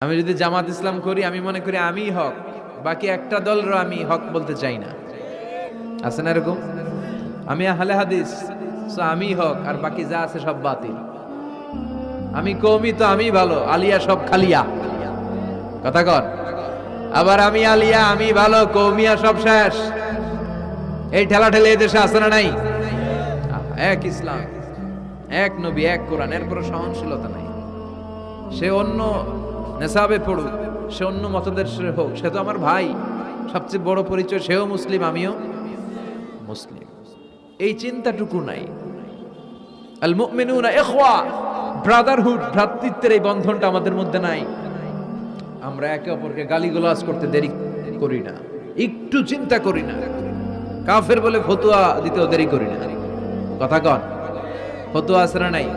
আমি যদি জামাত ইসলাম করি আমি মনে করি আমি হক, বাকি একটা দলেরও আমি হক বলতে চাই না। আছে না এরকম? আমি আহলে হাদিস, সো আমি হক আর বাকি যা আছে সব বাতিল। আমি কওমি তো আমি ভালো, আলিয়া সব খালিয়া। কথা কর। আবার আমি আলিয়া আমি ভালো, কওমিয়া সব শেষ। এই ঠেলা ঠেলে এই দেশে আছে না নাই? এক ইসলাম, এক নবী, এক কোরআন, এরপর সহনশীলতা নাই। সে অন্য নেশাবে পড়ুক, সে অন্য মতদর্শের হোক, সে তো আমার ভাই। সবচেয়ে বড় পরিচয় সেও মুসলিম, আমিও মুসলিম। এই চিন্তাটুকু নাই। আল মুমিনুনা ইখওয়া, ব্রাদারহুড, ভ্রাতৃত্বের এই বন্ধনটা আমাদের মধ্যে নাই। আমরা একে অপরকে গালিগালাজ করতে দেরি করি না, একটু চিন্তা করি না। কাফের বলে ফতোয়া দিতেও দেরি করি না। কথা কন, ফতোয়া আছে না নাই?